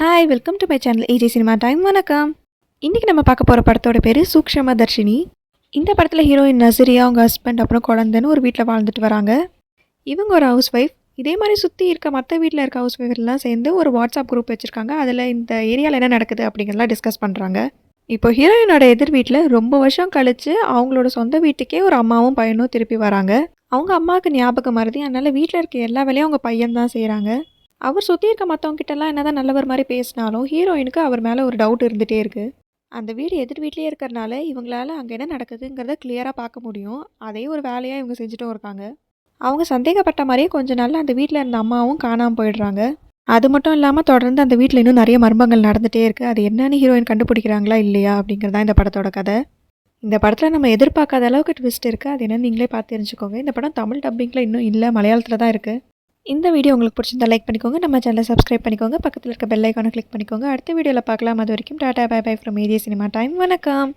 Hi welcome to my channel AJ cinema time. வணக்கம். இன்றைக்கி நம்ம பார்க்க போகிற படத்தோட பேர் சூக்ஷ்மதர்ஷினி. இந்த படத்தில் ஹீரோயின் நசரியா அவங்க ஹஸ்பண்ட் அப்புறம் குழந்தைன்னு ஒரு வீட்டில் வாழ்ந்துட்டு வராங்க. இவங்க ஒரு ஹவுஸ் ஒய்ஃப். இதே மாதிரி சுற்றி இருக்க மற்ற வீட்டில் இருக்க ஹவுஸ் ஒய்ஃப்லாம் சேர்ந்து ஒரு வாட்ஸ்அப் குரூப் வச்சுருக்காங்க. அதில் இந்த ஏரியாவில் என்ன நடக்குது அப்படிங்கிறதெல்லாம் டிஸ்கஸ் பண்ணுறாங்க. இப்போ ஹீரோயினோட எதிர் வீட்டில் ரொம்ப வருஷம் கழித்து அவங்களோட சொந்த வீட்டுக்கே ஒரு அம்மாவும் பையனும் திருப்பி வராங்க. அவங்க அம்மாவுக்கு ஞாபகம் மறதி, அதனால் வீட்டில் இருக்க எல்லா வேலையும் அவங்க பையன் தான் செய்கிறாங்க. அவர் சுற்றி இருக்க மற்றவங்கிட்டலாம் என்ன தான் நல்லவர் மாதிரி பேசினாலும் ஹீரோயினுக்கு அவர் மேலே ஒரு டவுட் இருந்துகிட்டே இருக்குது. அந்த வீடு எதிர் வீட்லேயே இருக்கிறனால இவங்களால அங்கே என்ன நடக்குதுங்கிறத கிளியராக பார்க்க முடியும். அதே ஒரு வேலையாக இவங்க செஞ்சுட்டும் இருக்காங்க. அவங்க சந்தேகப்பட்ட மாதிரியே கொஞ்ச நாளில் அந்த வீட்டில் இருந்த அம்மாவும் காணாமல் போயிடுறாங்க. அது மட்டும் இல்லாமல் தொடர்ந்து அந்த வீட்டில் இன்னும் நிறைய மர்மங்கள் நடந்துகிட்டே இருக்குது. அது என்னன்னு ஹீரோயின் கண்டுபிடிக்கிறாங்களா இல்லையா அப்படிங்கிறதா இந்த படத்தோட கதை. இந்த படத்தில் நம்ம எதிர்பார்க்காத அளவுக்கு ட்விஸ்ட் இருக்குது. அது என்னன்னு நீங்களே பார்த்து தெரிஞ்சுக்கோங்க. இந்த படம் தமிழ் டப்பிங்கில் இன்னும் இல்லை, மலையாளத்தில் தான் இருக்குது. இந்த வீடியோ உங்களுக்கு பிடிச்சிருந்தா லைக் பண்ணிக்கோங்க, நம்ம சேனலை சப்ஸ்கிரைப் பண்ணிக்கோங்க, பக்கத்தில் இருக்க பெல் ஐக்கானை கிளிக் பண்ணிக்கோங்க. அடுத்த வீடியோவில் பார்க்கலாம். அது வரைக்கும் டாடா bye bye from AJ cinema time. வணக்கம்.